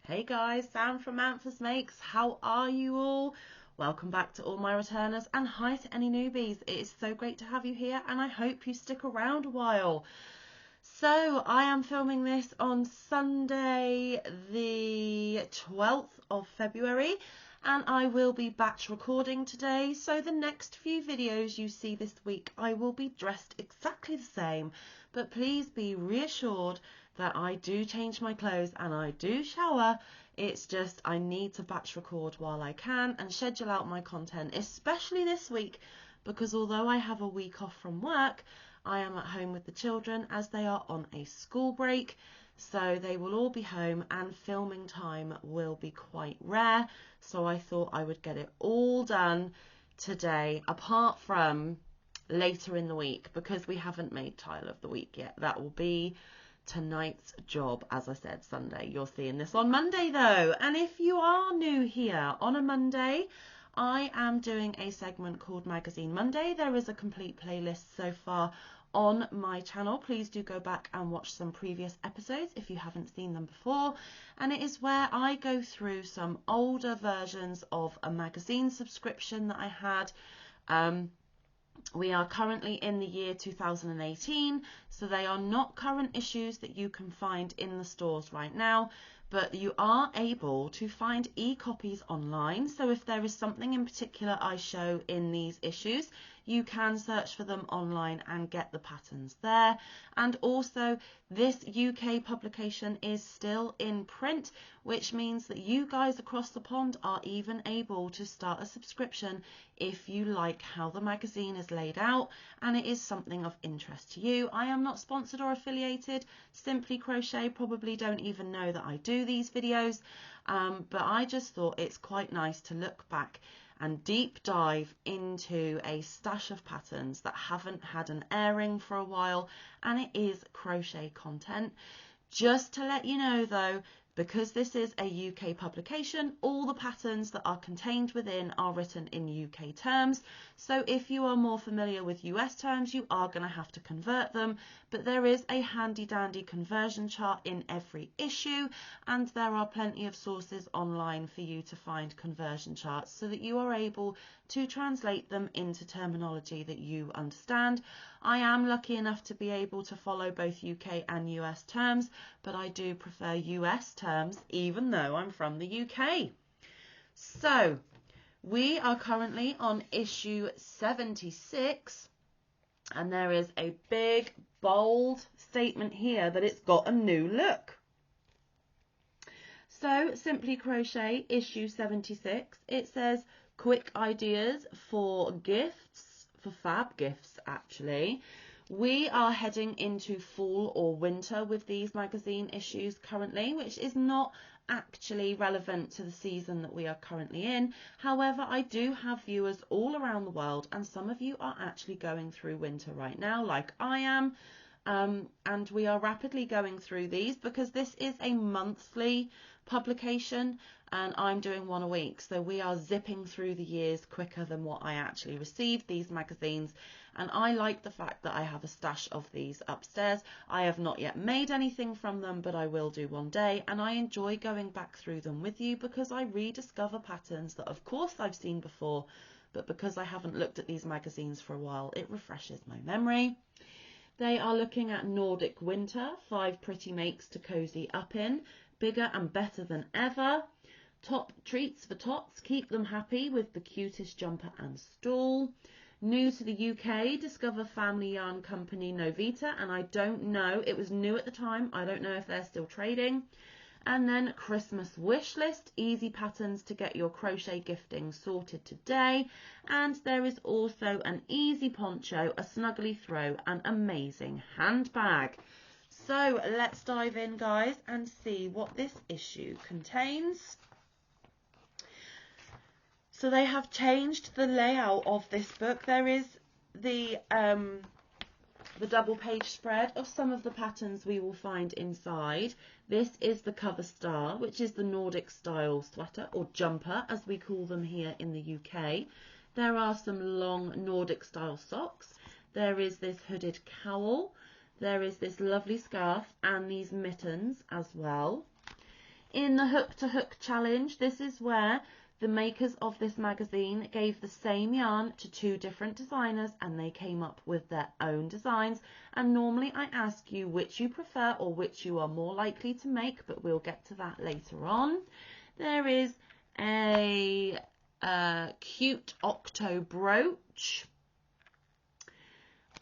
Hey guys, Sam from Manfa's Makes. How are you all? Welcome back to all my returners and hi to any newbies. It is so great to have you here and I hope you stick around a while. So I am filming this on Sunday the 12th of February and I will be batch recording today. So the next few videos you see this week I will be dressed exactly the same, but please be reassured that I do change my clothes and I do shower. It's just I need to batch record while I can and schedule out my content, especially this week, because although I have a week off from work, I am at home with the children as they are on a school break, so they will all be home and filming time will be quite rare. So I thought I would get it all done today, apart from later in the week, because we haven't made Tile of the Week yet. That will be tonight's job. As I said, Sunday. You're seeing this on Monday though, and if you are new here on a Monday, I am doing a segment called Magazine Monday. There is a complete playlist so far on my channel. Please do go back and watch some previous episodes if you haven't seen them before, and it is where I go through some older versions of a magazine subscription that I had. We are currently in the year 2018, so they are not current issues that you can find in the stores right now, but you are able to find e-copies online. So if there is something in particular I show in these issues, you can search for them online and get the patterns there. And also this UK publication is still in print, which means that you guys across the pond are even able to start a subscription if you like how the magazine is laid out and it is something of interest to you. I am not sponsored or affiliated. Simply Crochet probably don't even know that I do these videos, but I just thought it's quite nice to look back and deep dive into a stash of patterns that haven't had an airing for a while, and it is crochet content. Just to let you know though, because this is a UK publication, all the patterns that are contained within are written in UK terms. So if you are more familiar with US terms, you are going to have to convert them. But there is a handy dandy conversion chart in every issue, and there are plenty of sources online for you to find conversion charts so that you are able to translate them into terminology that you understand. I am lucky enough to be able to follow both UK and US terms, but I do prefer US terms even though I'm from the UK. So we are currently on issue 76 and there is a big bold statement here that it's got a new look. So Simply Crochet issue 76, it says quick ideas for gifts, for fab gifts actually. We are heading into fall or winter with these magazine issues currently, which is not actually relevant to the season that we are currently in. However, I do have viewers all around the world and some of you are actually going through winter right now like I am. And we are rapidly going through these because this is a monthly publication and I'm doing one a week, so we are zipping through the years quicker than what I actually received these magazines, and I like the fact that I have a stash of these upstairs. I have not yet made anything from them, but I will do one day, and I enjoy going back through them with you because I rediscover patterns that of course I've seen before, but because I haven't looked at these magazines for a while, it refreshes my memory. They are looking at Nordic winter, 5 pretty makes to cozy up in, bigger and better than ever. Top treats for tots, keep them happy with the cutest jumper and stool. New to the UK, discover family yarn company Novita, and I don't know, it was new at the time, I don't know if they're still trading. And then Christmas wish list, easy patterns to get your crochet gifting sorted today. And there is also an easy poncho, a snuggly throw, an amazing handbag. So let's dive in, guys, and see what this issue contains. So they have changed the layout of this book. There is the double page spread of some of the patterns we will find inside. This is the cover star, which is the Nordic style sweater or jumper as we call them here in the UK. There are some long Nordic style socks. There is this hooded cowl. There is this lovely scarf and these mittens as well. In the Hook to Hook challenge, this is where the makers of this magazine gave the same yarn to 2 different designers and they came up with their own designs. And normally I ask you which you prefer or which you are more likely to make, but we'll get to that later on. There is a cute octo brooch.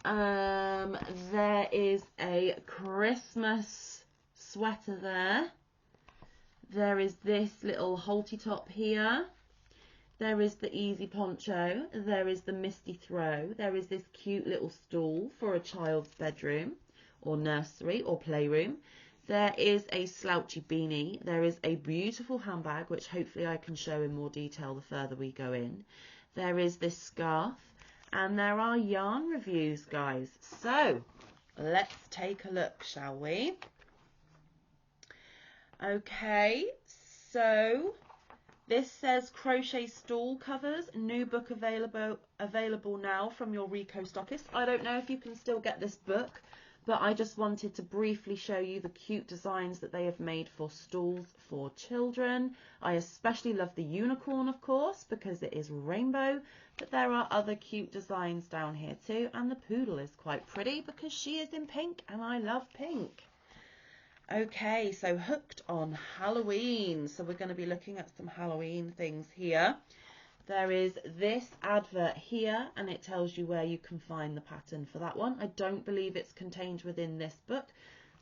There is a Christmas sweater there. There is this little halty top here. There is the easy poncho. There is the misty throw. There is this cute little stool for a child's bedroom or nursery or playroom. There is a slouchy beanie. There is a beautiful handbag, which hopefully I can show in more detail the further we go in. There is this scarf, and there are yarn reviews, guys. So let's take a look, shall we? Okay, so this says crochet stall covers, new book available now from your Rico stockist. I don't know if you can still get this book, but I just wanted to briefly show you the cute designs that they have made for stalls for children. I especially love the unicorn, of course, because it is rainbow, but there are other cute designs down here too, and the poodle is quite pretty because she is in pink and I love pink. Okay, so hooked on Halloween. So we're going to be looking at some Halloween things here. There is this advert here, and it tells you where you can find the pattern for that one. I don't believe it's contained within this book,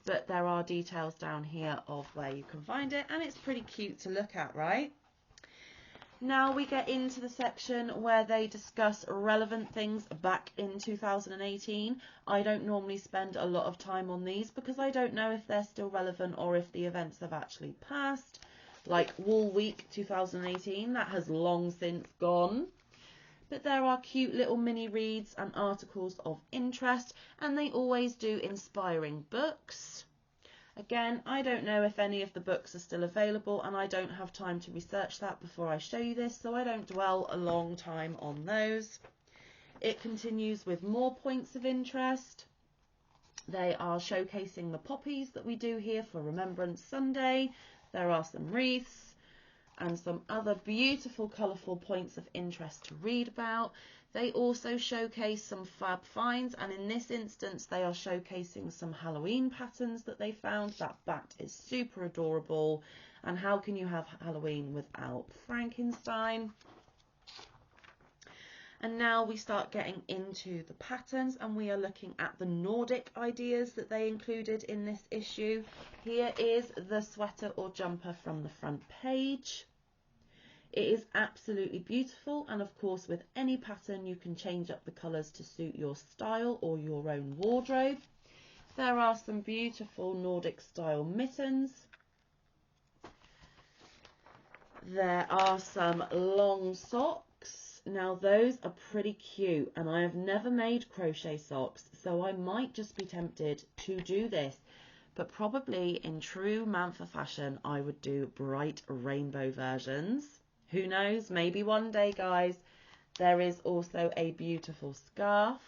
but there are details down here of where you can find it, and it's pretty cute to look at, right? Now we get into the section where they discuss relevant things back in 2018. I don't normally spend a lot of time on these because I don't know if they're still relevant or if the events have actually passed. Like Wool Week 2018, that has long since gone. But there are cute little mini reads and articles of interest, and they always do inspiring books. Again, I don't know if any of the books are still available, and I don't have time to research that before I show you this, so I don't dwell a long time on those. It continues with more points of interest. They are showcasing the poppies that we do here for Remembrance Sunday. There are some wreaths and some other beautiful colourful points of interest to read about. They also showcase some fab finds, and in this instance they are showcasing some Halloween patterns that they found. That bat is super adorable, and how can you have Halloween without Frankenstein? And now we start getting into the patterns, and we are looking at the Nordic ideas that they included in this issue. Here is the sweater or jumper from the front page. It is absolutely beautiful, and of course with any pattern you can change up the colours to suit your style or your own wardrobe. There are some beautiful Nordic style mittens. There are some long socks. Now those are pretty cute, and I have never made crochet socks, so I might just be tempted to do this. But probably in true Manfa fashion I would do bright rainbow versions. Who knows, maybe one day, guys. There is also a beautiful scarf,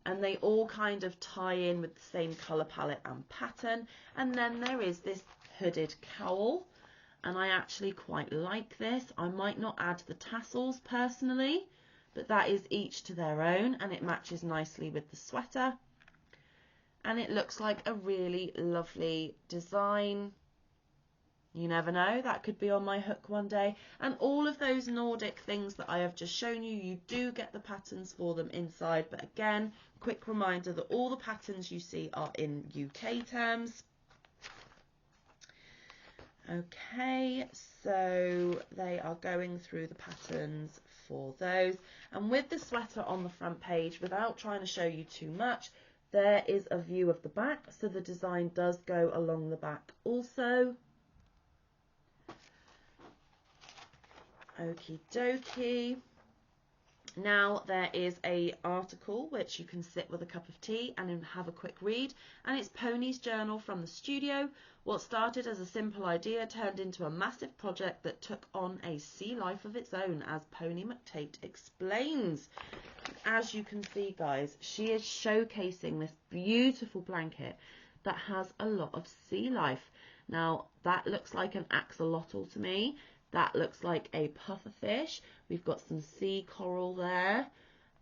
and they all kind of tie in with the same colour palette and pattern. And then there is this hooded cowl, and I actually quite like this. I might not add the tassels personally, but that is each to their own, and it matches nicely with the sweater, and it looks like a really lovely design. You never know, that could be on my hook one day. And all of those Nordic things that I have just shown you, you do get the patterns for them inside. But again, quick reminder that all the patterns you see are in UK terms. Okay, so they are going through the patterns for those. And with the sweater on the front page, without trying to show you too much, there is a view of the back. So the design does go along the back also. Okie dokie. Now there is a article which you can sit with a cup of tea and have a quick read, and it's Pony's journal from the studio. What started as a simple idea turned into a massive project that took on a sea life of its own, as Pony McTate explains. As you can see, guys, she is showcasing this beautiful blanket that has a lot of sea life. Now that looks like an axolotl to me. That looks like a pufferfish. We've got some sea coral there.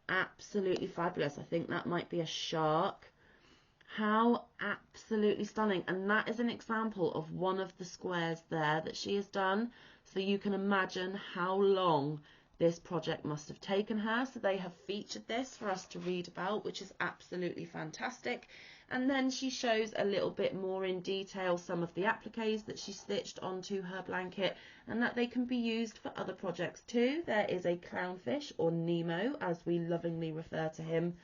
Absolutely fabulous. I think that might be a shark. How absolutely stunning. And that is an example of one of the squares there that she has done. So you can imagine how long this project must have taken her. So they have featured this for us to read about, which is absolutely fantastic. And then she shows a little bit more in detail some of the appliques that she stitched onto her blanket, and that they can be used for other projects too. There is a clownfish, or Nemo as we lovingly refer to him.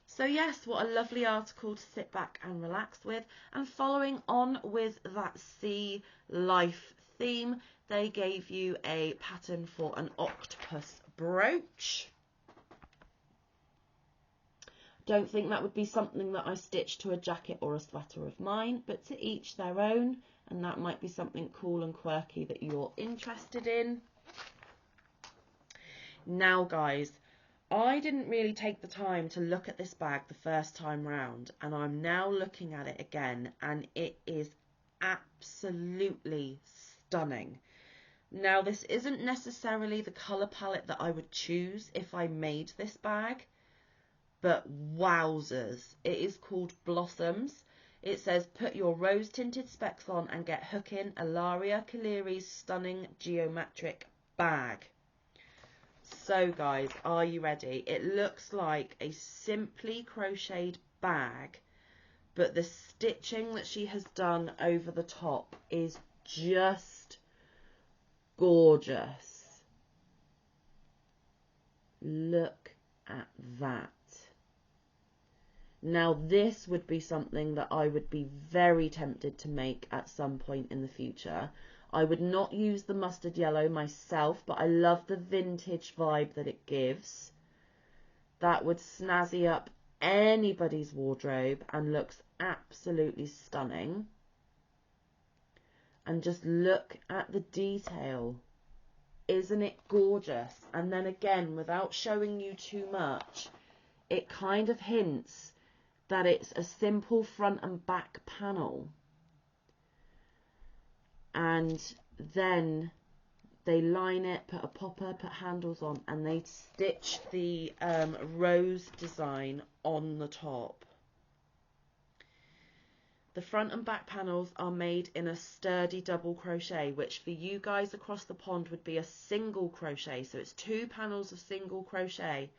So yes, what a lovely article to sit back and relax with. And following on with that sea life theme, they gave you a pattern for an octopus brooch. Don't think that would be something that I stitched to a jacket or a sweater of mine, but to each their own, and that might be something cool and quirky that you're interested in. Now guys, I didn't really take the time to look at this bag the first time round, and I'm now looking at it again, and it is absolutely stunning. Now this isn't necessarily the colour palette that I would choose if I made this bag, but wowzers, it is called Blossoms. It says, put your rose tinted specs on and get hooking Ilaria Caliri's stunning geometric bag. So guys, are you ready? It looks like a simply crocheted bag, but the stitching that she has done over the top is just gorgeous. Look at that. Now this would be something that I would be very tempted to make at some point in the future. I would not use the mustard yellow myself, but I love the vintage vibe that it gives. That would snazzy up anybody's wardrobe and looks absolutely stunning. And just look at the detail. Isn't it gorgeous? And then again, without showing you too much, it kind of hints that it's a simple front and back panel, and then they line it, put a popper, put handles on, and they stitch the rose design on the top. The front and back panels are made in a sturdy double crochet, which for you guys across the pond would be a single crochet, so it's 2 panels of single crochet.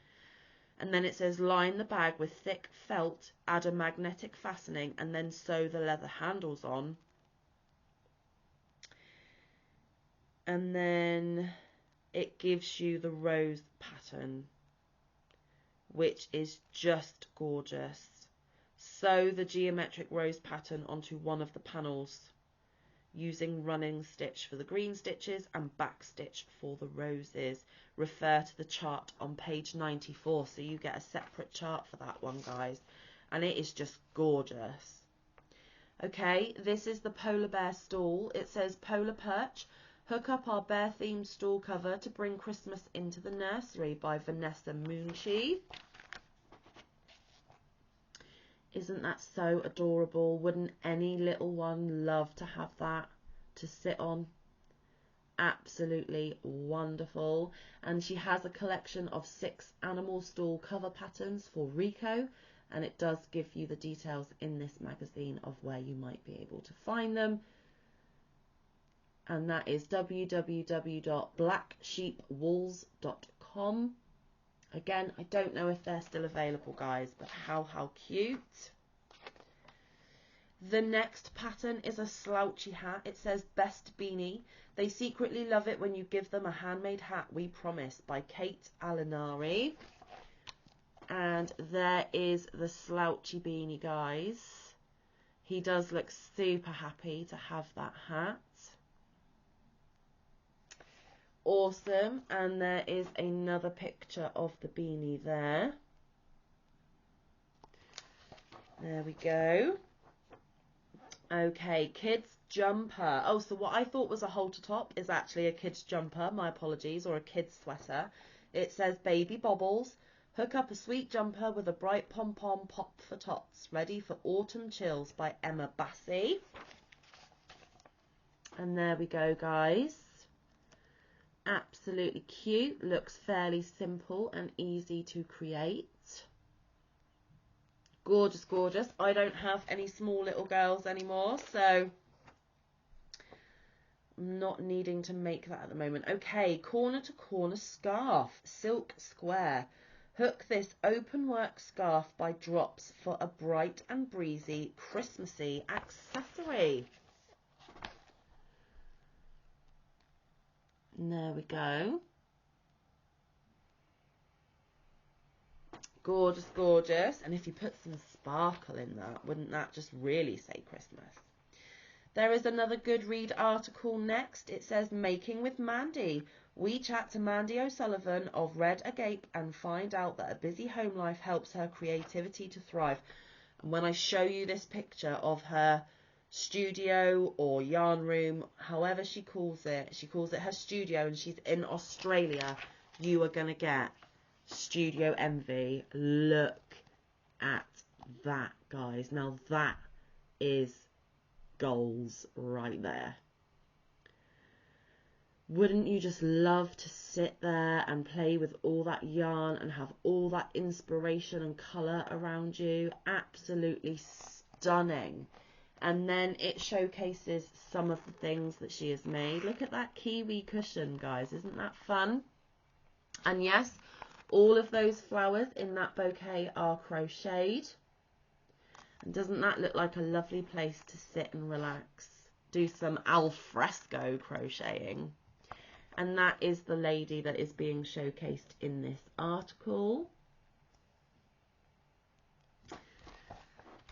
And then it says line the bag with thick felt, add a magnetic fastening, and then sew the leather handles on. And then it gives you the rose pattern, which is just gorgeous. Sew the geometric rose pattern onto one of the panels using running stitch for the green stitches and back stitch for the roses. Refer to the chart on page 94, so you get a separate chart for that one, guys, and it is just gorgeous. Okay, this is the polar bear stall. It says polar perch, hook up our bear themed stall cover to bring Christmas into the nursery by Vanessa Moonsheath. Isn't that so adorable? Wouldn't any little one love to have that to sit on? Absolutely wonderful. And she has a collection of 6 animal stall cover patterns for Rico, and it does give you the details in this magazine of where you might be able to find them. And that is www.blacksheepwools.com. Again, I don't know if they're still available, guys, but how cute. The next pattern is a slouchy hat. It says best beanie. They secretly love it when you give them a handmade hat, we promise, by Kate Alinari. And there is the slouchy beanie, guys. He does look super happy to have that hat. Awesome. And there is another picture of the beanie there. There we go. Okay, kids jumper. Oh, so what I thought was a halter top is actually a kids jumper. My apologies, or a kids sweater. It says baby bobbles, Hook up a sweet jumper with a bright pom-pom pop for tots. Ready for autumn chills by Emma Bassey. And there we go, guys. Absolutely cute. Looks fairly simple and easy to create. Gorgeous, gorgeous. I don't have any small little girls anymore, so I'm not needing to make that at the moment. Okay, corner to corner scarf, silk square. Hook this Openwork scarf by drops for a bright and breezy Christmassy accessory. And there we go. Gorgeous, gorgeous. And if you put some sparkle in that, wouldn't that just really say Christmas? There is another Goodread article next. It says, Making with Mandy. We chat to Mandy O'Sullivan of Red Agape and find out that a busy home life helps her creativity to thrive. And when I show you this picture of her studio or yarn room, however she calls it her studio, and she's in Australia, you are going to get studio envy. Look at that, guys. Now that is goals right there. Wouldn't you just love to sit there and play with all that yarn and have all that inspiration and colour around you? Absolutely stunning. And then it showcases some of the things that she has made. Look at that kiwi cushion, guys. Isn't that fun? And yes, all of those flowers in that bouquet are crocheted. And doesn't that look like a lovely place to sit and relax? Do some al fresco crocheting. And that is the lady that is being showcased in this article.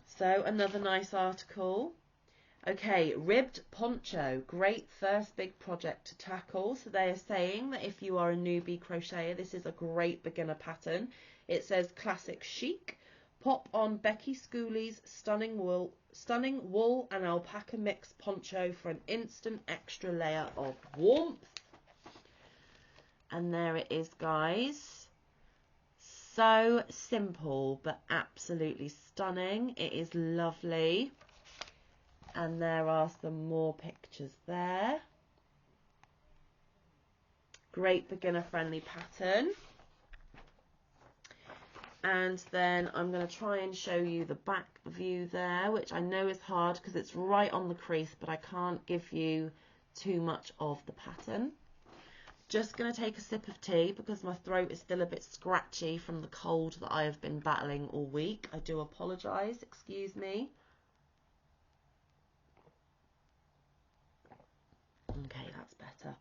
So another nice article. Okay, ribbed poncho, great first big project to tackle. So they are saying that if you are a newbie crocheter, this is a great beginner pattern. It says classic chic. Pop on Becky Schooley's stunning wool and alpaca mix poncho for an instant extra layer of warmth. And there it is, guys. So simple, but absolutely stunning. It is lovely. And there are some more pictures there. Great beginner-friendly pattern. And then I'm going to try and show you the back view there, which I know is hard because it's right on the crease, but I can't give you too much of the pattern. Just going to take a sip of tea because my throat is still a bit scratchy from the cold that I have been battling all week. I do apologise, excuse me. Okay, that's better.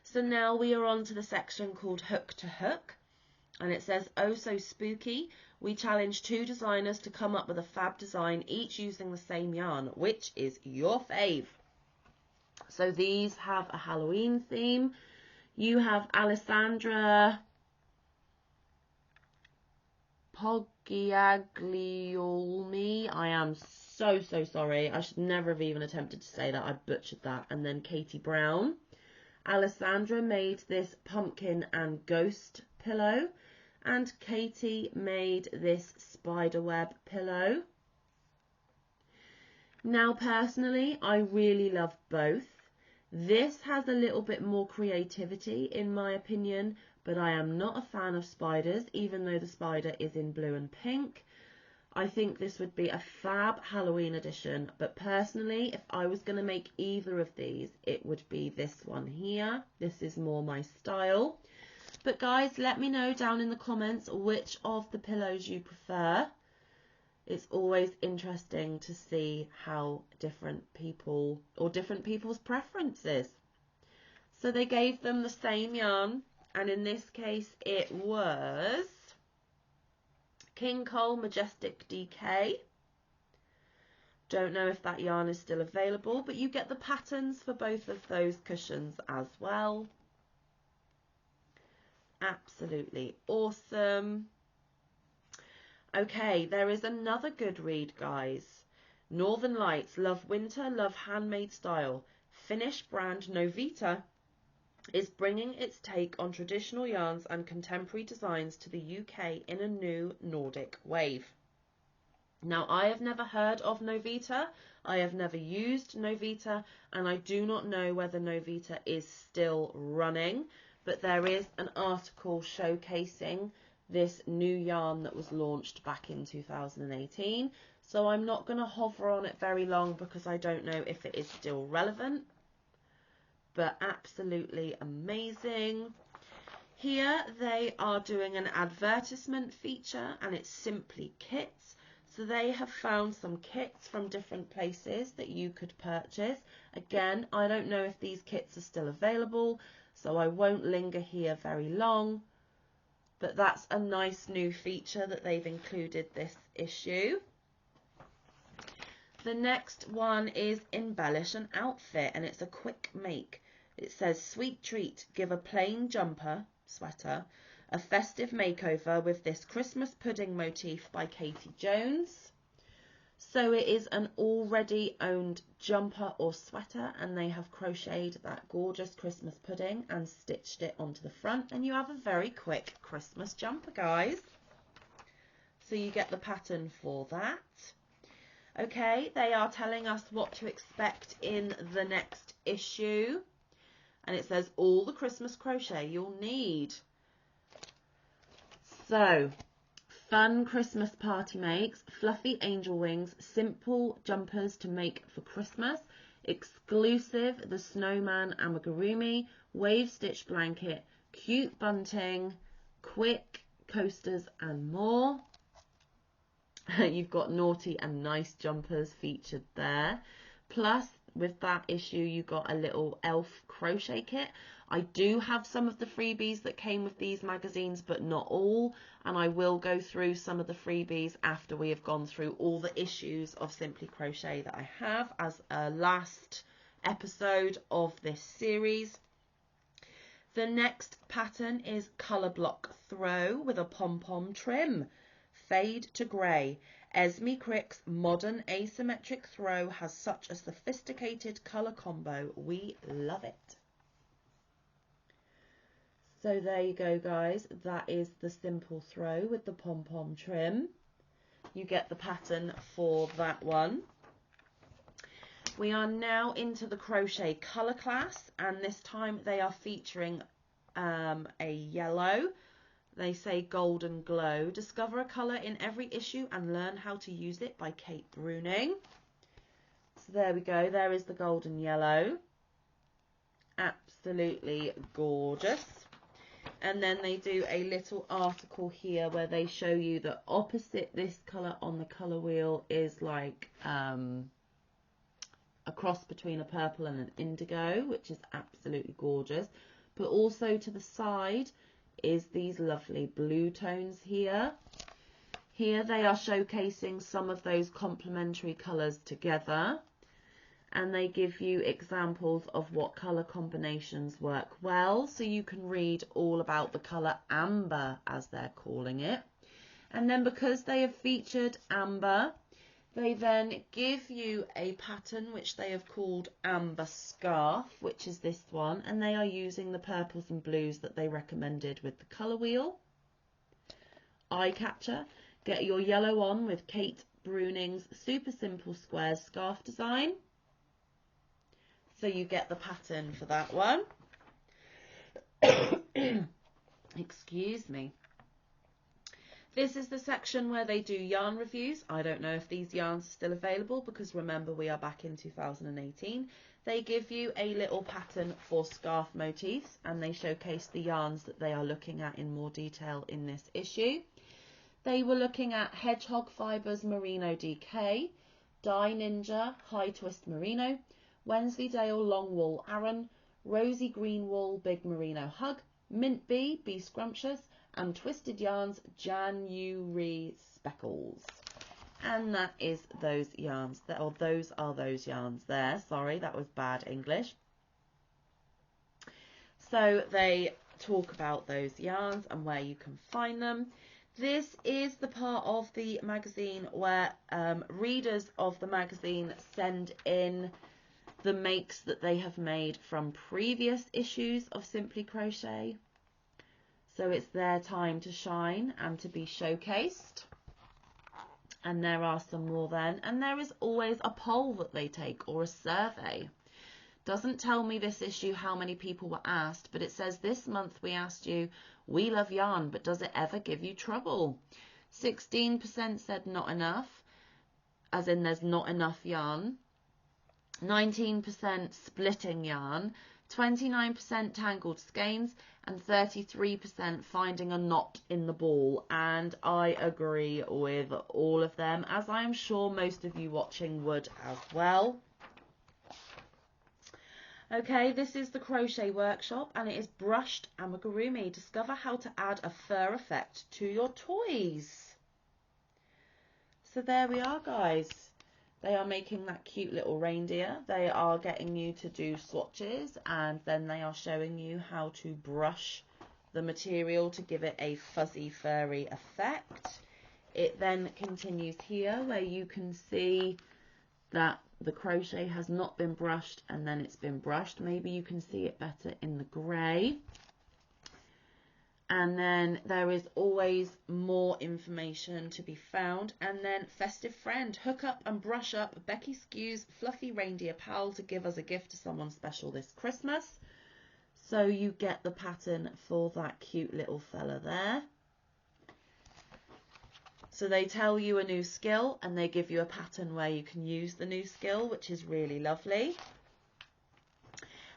So now we are on to the section called Hook to Hook. And it says, oh so spooky. We challenge 2 designers to come up with a fab design, each using the same yarn. Which is your fave? So these have a Halloween theme. You have Alessandra Pogiagliolmi. I am so sorry. I should never have even attempted to say that. I butchered that. And then Katie Brown. Alessandra made this pumpkin and ghost pillow. And Katie made this spiderweb pillow. Now, personally, I really love both. This has a little bit more creativity, in my opinion, but I am not a fan of spiders, even though the spider is in blue and pink. I think this would be a fab Halloween edition, but personally, if I was going to make either of these, it would be this one here. This is more my style. But guys, let me know down in the comments which of the pillows you prefer. It's always interesting to see how different people, or different people's preferences. So they gave them the same yarn, and in this case it was King Cole Majestic DK. Don't know if that yarn is still available, but you get the patterns for both of those cushions as well. Absolutely awesome. Okay, there is another good read, guys. Northern Lights, love winter, love handmade style. Finnish brand Novita is bringing its take on traditional yarns and contemporary designs to the UK in a new Nordic wave. Now, I have never heard of Novita, I have never used Novita, and I do not know whether Novita is still running, but there is an article showcasing this new yarn that was launched back in 2018, so I'm not going to hover on it very long because I don't know if it is still relevant, but absolutely amazing. Here they are doing an advertisement feature, and it's Simply Kits. So they have found some kits from different places that you could purchase. Again, I don't know if these kits are still available, so I won't linger here very long. But that's a nice new feature that they've included this issue. The next one is Embellish an Outfit, and it's a quick make. It says, sweet treat, give a plain jumper, sweater, a festive makeover with this Christmas pudding motif by Katie Jones. So it is an already owned jumper or sweater, and they have crocheted that gorgeous Christmas pudding and stitched it onto the front, and you have a very quick Christmas jumper, guys. So you get the pattern for that. Okay, they are telling us what to expect in the next issue, and it says all the Christmas crochet you'll need. So, fun Christmas party makes, fluffy angel wings, simple jumpers to make for Christmas, exclusive the snowman amigurumi, wave stitch blanket, cute bunting, quick coasters and more. You've got naughty and nice jumpers featured there. Plus, with that issue, you got a little elf crochet kit. I do have some of the freebies that came with these magazines, but not all, and I will go through some of the freebies after we have gone through all the issues of Simply Crochet that I have as a last episode of this series. The next pattern is Colour Block Throw with a pom-pom trim. Fade to grey. Esme Crick's modern asymmetric throw has such a sophisticated colour combo. We love it. So there you go, guys. That is the simple throw with the pom-pom trim. You get the pattern for that one. We are now into the crochet colour class, and this time they are featuring a yellow. They say Golden Glow. Discover a colour in every issue and learn how to use it by Kate Bruning. So there we go. There is the golden yellow. Absolutely gorgeous. And then they do a little article here where they show you that opposite this colour on the colour wheel is like a cross between a purple and an indigo, which is absolutely gorgeous. But also to the side is these lovely blue tones here. Here they are showcasing some of those complementary colours together, and they give you examples of what colour combinations work well, so you can read all about the colour amber, as they're calling it. And then because they have featured amber, they then give you a pattern which they have called Amber Scarf, which is this one, and they are using the purples and blues that they recommended with the colour wheel. Eye catcher, get your yellow on with Kate Bruning's super simple squares scarf design. So you get the pattern for that one. Excuse me. This is the section where they do yarn reviews. I don't know if these yarns are still available because remember we are back in 2018. They give you a little pattern for scarf motifs and they showcase the yarns that they are looking at in more detail in this issue. They were looking at Hedgehog Fibres Merino DK, Dye Ninja High Twist Merino, Wensleydale Long Wool Aran, Rosy Green Wool Big Merino Hug, Mint Bee Be Scrumptious, and Twisted Yarns January Speckles. And that is those yarns there, or those are those yarns there. Sorry, that was bad English. So they talk about those yarns and where you can find them. This is the part of the magazine where readers of the magazine send in the makes that they have made from previous issues of Simply Crochet. So it's their time to shine and to be showcased. And there are some more then. And there is always a poll that they take, or a survey. Doesn't tell me this issue how many people were asked, but it says this month we asked you, we love yarn, but does it ever give you trouble? 16% said not enough, as in there's not enough yarn. 19% splitting yarn, 29% tangled skeins, and 33% finding a knot in the ball. And I agree with all of them, as I am sure most of you watching would as well. Okay, this is the Crochet Workshop, and it is brushed amigurumi. Discover how to add a fur effect to your toys. So there we are, guys. They are making that cute little reindeer. They are getting you to do swatches, and then they are showing you how to brush the material to give it a fuzzy, furry effect. It then continues here where you can see that the crochet has not been brushed and then it's been brushed. Maybe you can see it better in the grey. And then there is always more information to be found. And then Festive Friend, hook up and brush up Becky Skew's fluffy reindeer pal to give as a gift to someone special this Christmas. So you get the pattern for that cute little fella there. So they tell you a new skill and they give you a pattern where you can use the new skill, which is really lovely.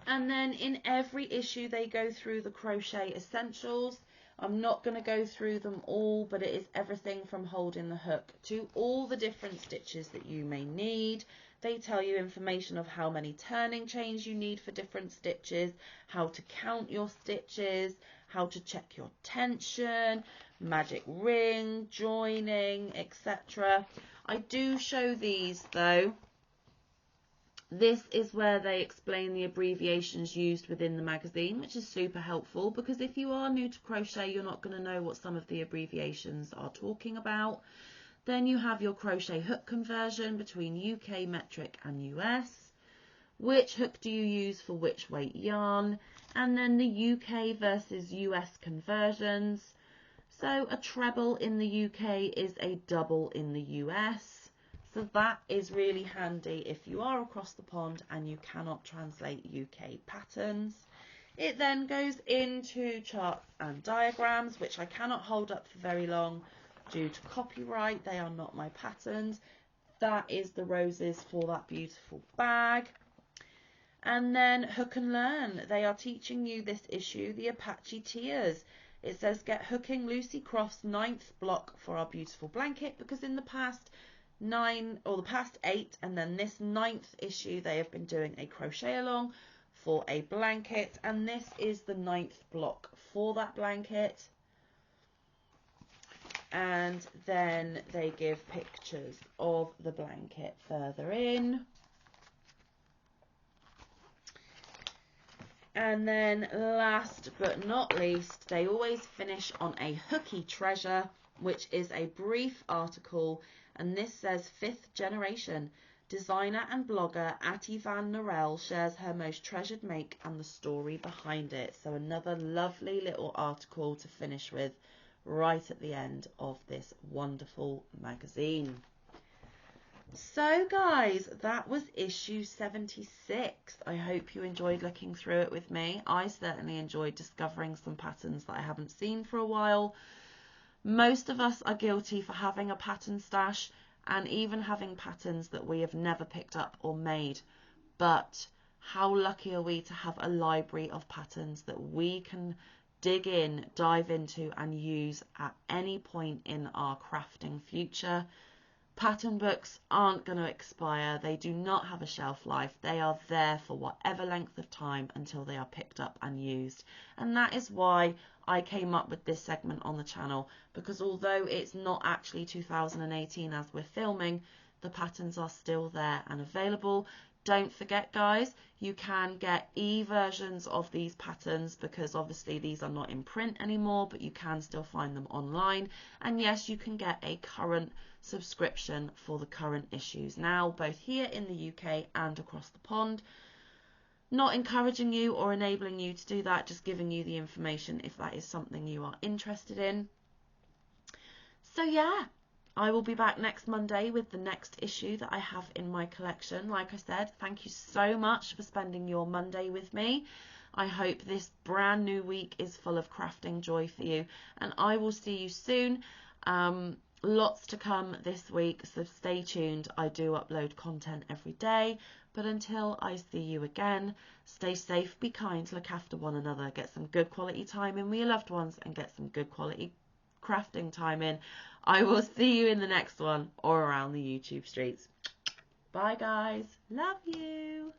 And then in every issue they go through the Crochet Essentials. I'm not going to go through them all, but it is everything from holding the hook to all the different stitches that you may need. They tell you information of how many turning chains you need for different stitches, how to count your stitches, how to check your tension, magic ring, joining, etc. I do show these though. This is where they explain the abbreviations used within the magazine, which is super helpful because if you are new to crochet, you're not going to know what some of the abbreviations are talking about. Then you have your crochet hook conversion between UK metric and US. Which hook do you use for which weight yarn? And then the UK versus US conversions. So a treble in the UK is a double in the US. So that is really handy if you are across the pond and you cannot translate UK patterns. It then goes into charts and diagrams, which I cannot hold up for very long due to copyright. They are not my patterns. That is the roses for that beautiful bag. And then Hook and Learn. They are teaching you this issue, the Apache Tears. It says get hooking Lucy Croft's 9th block for our beautiful blanket, because in the past 9 or the past 8 and then this 9th issue they have been doing a crochet along for a blanket, and this is the 9th block for that blanket. And then they give pictures of the blanket further in. And then last but not least, they always finish on a Hooky Treasure, which is a brief article, and this says 5th generation. Designer and blogger Atty Van Norel shares her most treasured make and the story behind it. So another lovely little article to finish with right at the end of this wonderful magazine. So guys, that was issue 76. I hope you enjoyed looking through it with me. I certainly enjoyed discovering some patterns that I haven't seen for a while. Most of us are guilty for having a pattern stash and even having patterns that we have never picked up or made. But how lucky are we to have a library of patterns that we can dig in, dive into and use at any point in our crafting future. Pattern books aren't going to expire. They do not have a shelf life. They are there for whatever length of time until they are picked up and used. And that is why I came up with this segment on the channel, because although it's not actually 2018 as we're filming, the patterns are still there and available. Don't forget guys, you can get e-versions of these patterns because obviously these are not in print anymore, but you can still find them online. And yes, you can get a current subscription for the current issues now, both here in the UK and across the pond. Not encouraging you or enabling you to do that, just giving you the information if that is something you are interested in. So yeah, I will be back next Monday with the next issue that I have in my collection. Like I said, thank you so much for spending your Monday with me. I hope this brand new week is full of crafting joy for you, and I will see you soon. Lots to come this week, so stay tuned. I do upload content every day, but until I see you again, stay safe, be kind, look after one another, get some good quality time in with your loved ones, and get some good quality crafting time in. I will see you in the next one or around the YouTube streets. Bye guys, love you.